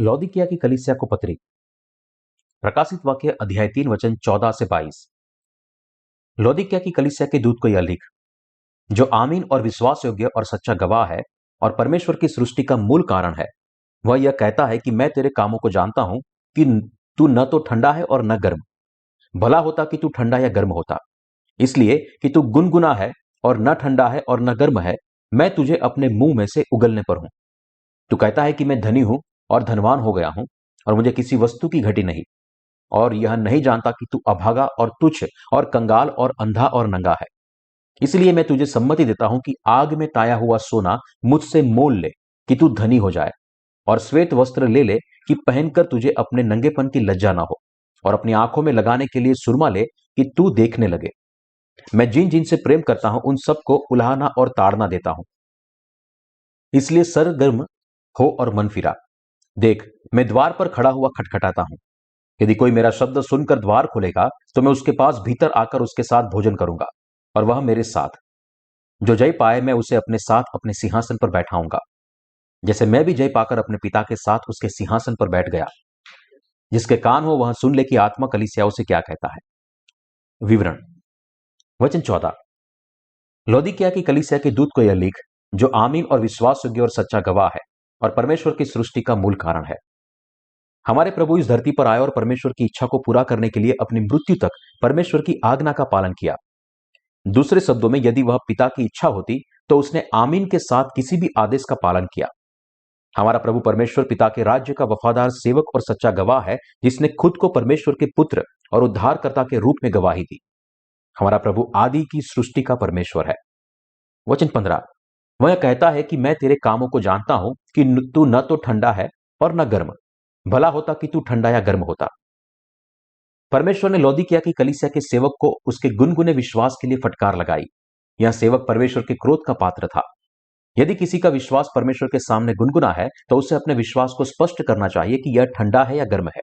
लौदीकिया की कलीसिया को पत्री। प्रकाशित वाक्य अध्याय 3 वचन 14 से 22। लौदीकिया की कलीसिया के दूत को यह लिख, जो आमीन और विश्वास योग्य और सच्चा गवाह है और परमेश्वर की सृष्टि का मूल कारण है। वह यह कहता है कि मैं तेरे कामों को जानता हूं कि तू न तो ठंडा है और न गर्म। भला होता कि तू ठंडा या गर्म होता। इसलिए कि तू गुनगुना है और न ठंडा है और न गर्म है, मैं तुझे अपने मुंह में से उगलने पर हूं। तू कहता है कि मैं धनी हूं और धनवान हो गया हूं और मुझे किसी वस्तु की घटी नहीं, और यह नहीं जानता कि तू अभागा और तुच्छ और कंगाल और अंधा और नंगा है। इसलिए मैं तुझे सम्मति देता हूं कि आग में ताया हुआ सोना मुझसे मोल ले कि तू धनी हो जाए, और श्वेत वस्त्र ले ले कि पहनकर तुझे अपने नंगेपन की लज्जा ना हो, और अपनी आंखों में लगाने के लिए सुरमा ले कि तू देखने लगे। मैं जिन जिन से प्रेम करता हूं उन सबको उलाहना और ताड़ना देता हूं। इसलिए सरगर्म हो और मन फिरा। देख, मैं द्वार पर खड़ा हुआ खटखटाता हूं। यदि कोई मेरा शब्द सुनकर द्वार खोलेगा तो मैं उसके पास भीतर आकर उसके साथ भोजन करूंगा और वह मेरे साथ। जो जय पाए मैं उसे अपने साथ अपने सिंहासन पर बैठाऊंगा, जैसे मैं भी जय पाकर अपने पिता के साथ उसके सिंहासन पर बैठ गया। जिसके कान हो वह सुन ले कि आत्मा कलीसियाओं से क्या कहता है। विवरण। वचन 14। लौदीकिया की कलीसिया के दूत को यह लिख, जो आमीन और विश्वास योग्य और सच्चा गवाह है और परमेश्वर की सृष्टि का मूल कारण है। हमारे प्रभु इस धरती पर आए और परमेश्वर की इच्छा को पूरा करने के लिए अपनी मृत्यु तक परमेश्वर की आज्ञा का पालन किया। दूसरे शब्दों में, यदि वह पिता की इच्छा होती तो उसने आमीन के साथ किसी भी आदेश का पालन किया। हमारा प्रभु परमेश्वर पिता के राज्य का वफादार सेवक और सच्चा गवाह है, जिसने खुद को परमेश्वर के पुत्र और उद्धारकर्ता के रूप में गवाही दी। हमारा प्रभु आदि की सृष्टि का परमेश्वर है। वचन 15। वह कहता है कि मैं तेरे कामों को जानता हूं कि तू न तो ठंडा है और न गर्म। भला होता कि तू ठंडा या गर्म होता। परमेश्वर ने लौदीकिया की कलीसिया के सेवक को उसके गुनगुने विश्वास के लिए फटकार लगाई। यह सेवक परमेश्वर के क्रोध का पात्र था। यदि किसी का विश्वास परमेश्वर के सामने गुनगुना है तो उसे अपने विश्वास को स्पष्ट करना चाहिए कि यह ठंडा है या गर्म है।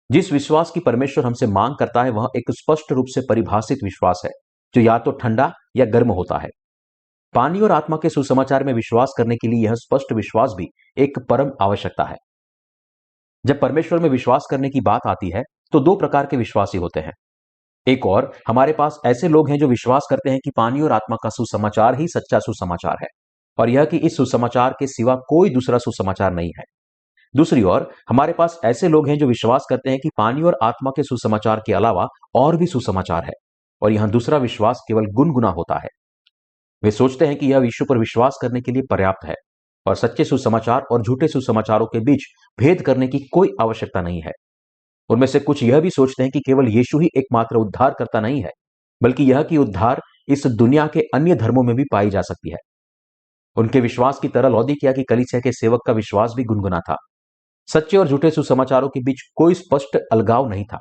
जिस विश्वास की परमेश्वर हमसे मांग करता है वह एक स्पष्ट रूप से परिभाषित विश्वास है, जो या तो ठंडा या गर्म होता है। पानी और आत्मा के सुसमाचार में विश्वास करने के लिए यह स्पष्ट विश्वास भी एक परम आवश्यकता है। जब परमेश्वर में विश्वास करने की बात आती है तो दो प्रकार के विश्वासी होते हैं। एक और हमारे पास ऐसे लोग हैं जो विश्वास करते हैं कि पानी और आत्मा का सुसमाचार ही सच्चा सुसमाचार है, और यह कि इस सुसमाचार के सिवा कोई दूसरा सुसमाचार नहीं है। दूसरी ओर हमारे पास ऐसे लोग हैं जो विश्वास करते हैं कि पानी और आत्मा के सुसमाचार के अलावा और भी सुसमाचार है, और यहां दूसरा विश्वास केवल गुनगुना होता है। वे सोचते हैं कि यह यीशु पर विश्वास करने के लिए पर्याप्त है, और सच्चे सुसमाचार और झूठे सुसमाचारों के बीच भेद करने की कोई आवश्यकता नहीं है। उनमें से कुछ यह भी सोचते हैं कि केवल यीशु ही एकमात्र उद्धारकर्ता नहीं है, बल्कि यह कि उद्धार इस दुनिया के अन्य धर्मों में भी पाई जा सकती है। उनके विश्वास की तरह लौदीकिया की कलीसिया के सेवक का विश्वास भी गुनगुना था। सच्चे और झूठे सुसमाचारों के बीच कोई स्पष्ट अलगाव नहीं था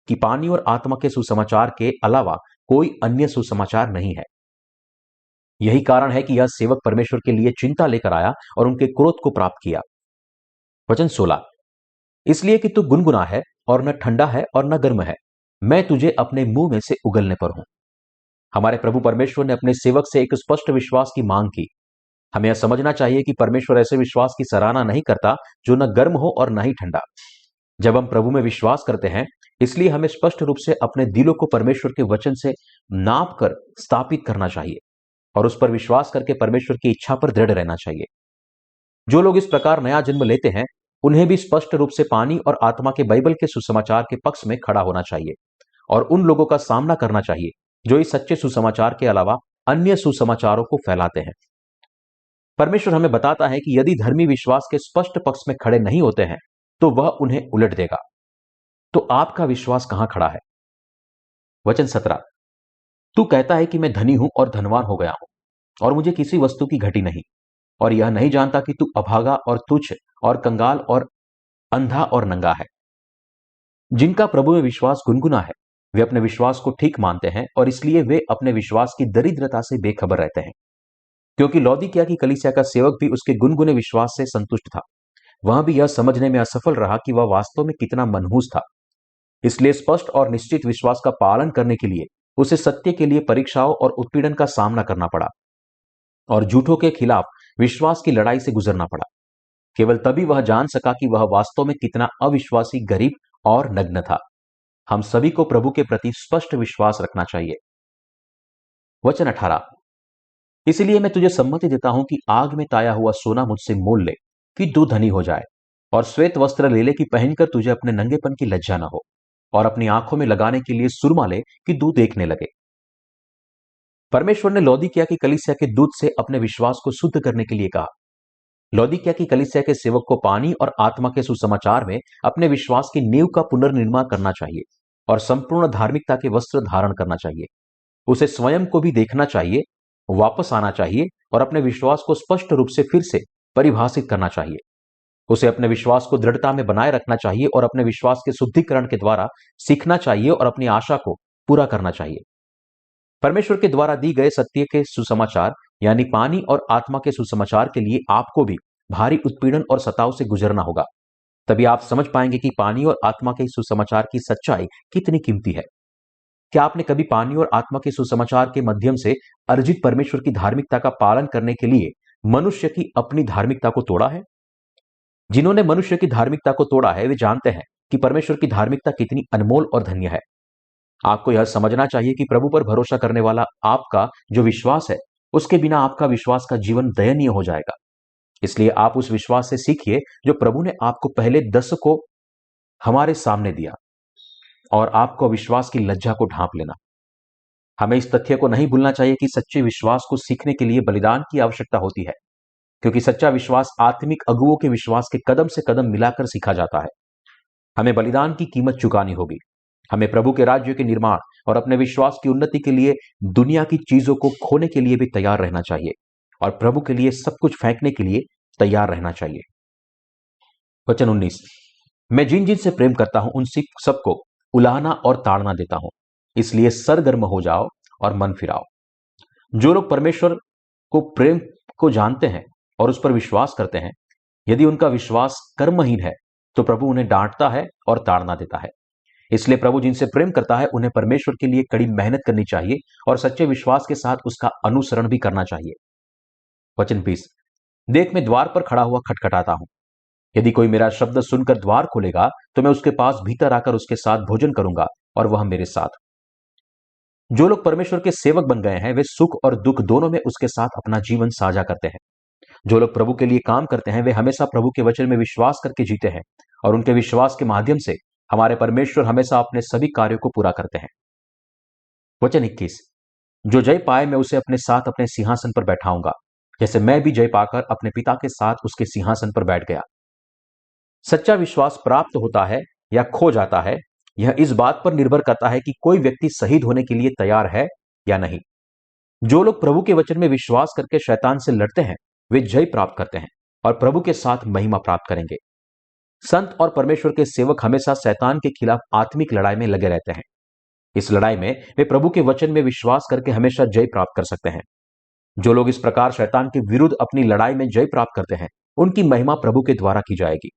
कि पानी और आत्मा के सुसमाचार के अलावा कोई अन्य सुसमाचार नहीं है। यही कारण है कि यह सेवक परमेश्वर के लिए चिंता लेकर आया और उनके क्रोध को प्राप्त किया। वचन 16। इसलिए कि तू गुनगुना है और न ठंडा है और न गर्म है, मैं तुझे अपने मुंह में से उगलने पर हूं। हमारे प्रभु परमेश्वर ने अपने सेवक से एक स्पष्ट विश्वास की मांग की। हमें यह समझना चाहिए कि परमेश्वर ऐसे विश्वास की सराहना नहीं करता जो न गर्म हो और न ही ठंडा। जब हम प्रभु में विश्वास करते हैं, इसलिए हमें स्पष्ट रूप से अपने दिलों को परमेश्वर के वचन से नाप कर स्थापित करना चाहिए और उस पर विश्वास करके परमेश्वर की इच्छा पर दृढ़ रहना चाहिए। जो लोग इस प्रकार नया जन्म लेते हैं, उन्हें भी स्पष्ट रूप से पानी और आत्मा के बाइबल के सुसमाचार के पक्ष में खड़ा होना चाहिए और उन लोगों का सामना करना चाहिए जो इस सच्चे सुसमाचार के अलावा अन्य सुसमाचारों को फैलाते हैं। परमेश्वर हमें बताता है कि यदि धर्मी विश्वास के स्पष्ट पक्ष में खड़े नहीं होते हैं तो वह उन्हें उलट देगा। तो आपका विश्वास कहां खड़ा है? वचन 17। तू कहता है कि मैं धनी हूं और धनवान हो गया हूं और मुझे किसी वस्तु की घटी नहीं, और यह नहीं जानता कि तू अभागा और तुच्छ और कंगाल और अंधा और नंगा है। जिनका प्रभु में विश्वास गुनगुना है वे अपने विश्वास को ठीक मानते हैं और इसलिए वे अपने विश्वास की दरिद्रता से बेखबर रहते हैं। क्योंकि लौदीकिया की कलीसिया का सेवक भी उसके गुनगुने विश्वास से संतुष्ट था, वह भी यह समझने में असफल रहा कि वह वास्तव में कितना मनहूस था। इसलिए स्पष्ट और निश्चित विश्वास का पालन करने के लिए उसे सत्य के लिए परीक्षाओं और उत्पीड़न का सामना करना पड़ा और झूठों के खिलाफ विश्वास की लड़ाई से गुजरना पड़ा। केवल तभी वह जान सका कि वह वास्तव में कितना अविश्वासी, गरीब और नग्न था। हम सभी को प्रभु के प्रति स्पष्ट विश्वास रखना चाहिए। वचन 18, इसलिए मैं तुझे सम्मति देता हूं कि आग में ताया हुआ सोना मुझसे मोल ले कि तू धनी हो जाए, और श्वेत वस्त्र ले ले कि पहनकर तुझे अपने नंगेपन की लज्जा न हो, और अपनी आंखों में लगाने के लिए सुरमा ले कि तू देखने लगे। परमेश्वर ने लौदीकिया की कलीसिया के दूत से अपने विश्वास को शुद्ध करने के लिए कहा। लौदीकिया की कलीसिया के सेवक को पानी और आत्मा के सुसमाचार में अपने विश्वास की नींव का पुनर्निर्माण करना चाहिए और संपूर्ण धार्मिकता के वस्त्र धारण करना चाहिए। उसे स्वयं को भी देखना चाहिए, वापस आना चाहिए और अपने विश्वास को स्पष्ट रूप से फिर से परिभाषित करना चाहिए। उसे अपने विश्वास को दृढ़ता में बनाए रखना चाहिए और अपने विश्वास के शुद्धिकरण के द्वारा सीखना चाहिए और अपनी आशा को पूरा करना चाहिए। परमेश्वर के द्वारा दी गए सत्य के सुसमाचार यानी पानी और आत्मा के सुसमाचार के लिए आपको भी भारी उत्पीड़न और सताव से गुजरना होगा। तभी आप समझ पाएंगे कि पानी और आत्मा के सुसमाचार की सच्चाई कितनी कीमती है। क्या आपने कभी पानी और आत्मा के सुसमाचार के माध्यम से अर्जित परमेश्वर की धार्मिकता का पालन करने के लिए मनुष्य की अपनी धार्मिकता को तोड़ा है? जिन्होंने मनुष्य की धार्मिकता को तोड़ा है वे जानते हैं कि परमेश्वर की धार्मिकता कितनी अनमोल और धन्य है। आपको यह समझना चाहिए कि प्रभु पर भरोसा करने वाला आपका जो विश्वास है, उसके बिना आपका विश्वास का जीवन दयनीय हो जाएगा। इसलिए आप उस विश्वास से सीखिए जो प्रभु ने आपको पहले 10 को हमारे सामने दिया, और आपको विश्वास की लज्जा को ढांप लेना। हमें इस तथ्य को नहीं भूलना चाहिए कि सच्चे विश्वास को सीखने के लिए बलिदान की आवश्यकता होती है, क्योंकि सच्चा विश्वास आत्मिक अगुओं के विश्वास के कदम से कदम मिलाकर सीखा जाता है। हमें बलिदान की कीमत चुकानी होगी। हमें प्रभु के राज्य के निर्माण और अपने विश्वास की उन्नति के लिए दुनिया की चीजों को खोने के लिए भी तैयार रहना चाहिए और प्रभु के लिए सब कुछ फेंकने के लिए तैयार रहना चाहिए। वचन 19, मैं जिन जिन से प्रेम करता हूं उन सबको उलाहना और ताड़ना देता हूं, इसलिए सरगर्म हो जाओ और मन फिराओ। जो लोग परमेश्वर को प्रेम को जानते हैं और उस पर विश्वास करते हैं, यदि उनका विश्वास कर्महीन है तो प्रभु उन्हें डांटता है और ताड़ना देता है। इसलिए प्रभु जिनसे प्रेम करता है उन्हें परमेश्वर के लिए कड़ी मेहनत करनी चाहिए और सच्चे विश्वास के साथ उसका अनुसरण भी करना चाहिए। वचन 20, देख मैं द्वार पर खड़ा हुआ खटखटाता हूं। यदि कोई मेरा शब्द सुनकर द्वार खोलेगा तो मैं उसके पास भीतर आकर उसके साथ भोजन करूंगा और वह मेरे साथ। जो लोग परमेश्वर के सेवक बन गए हैं वे सुख और दुख दोनों में उसके साथ अपना जीवन साझा करते हैं। जो लोग प्रभु के लिए काम करते हैं वे हमेशा प्रभु के वचन में विश्वास करके जीते हैं और उनके विश्वास के माध्यम से हमारे परमेश्वर हमेशा अपने सभी कार्यों को पूरा करते हैं। वचन 21, जो जय पाए मैं उसे अपने साथ अपने सिंहासन पर बैठाऊंगा, जैसे मैं भी जय पाकर अपने पिता के साथ उसके सिंहासन पर बैठ गया। सच्चा विश्वास प्राप्त होता है या खो जाता है, यह इस बात पर निर्भर करता है कि कोई व्यक्ति शहीद होने के लिए तैयार है या नहीं। जो लोग प्रभु के वचन में विश्वास करके शैतान से लड़ते हैं वे जय प्राप्त करते हैं और प्रभु के साथ महिमा प्राप्त करेंगे। संत और परमेश्वर के सेवक हमेशा शैतान के खिलाफ आत्मिक लड़ाई में लगे रहते हैं। इस लड़ाई में वे प्रभु के वचन में विश्वास करके हमेशा जय प्राप्त कर सकते हैं। जो लोग इस प्रकार शैतान के विरुद्ध अपनी लड़ाई में जय प्राप्त करते हैं उनकी महिमा प्रभु के द्वारा की जाएगी।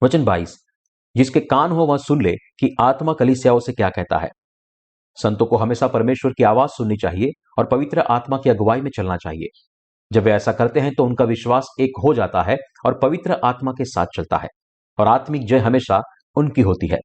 वचन 22, जिसके कान हो वह सुन ले कि आत्मा कलीसियाओं से क्या कहता है। संतों को हमेशा परमेश्वर की आवाज सुननी चाहिए और पवित्र आत्मा की अगुवाई में चलना चाहिए। जब वे ऐसा करते हैं तो उनका विश्वास एक हो जाता है और पवित्र आत्मा के साथ चलता है और आत्मिक जय हमेशा उनकी होती है।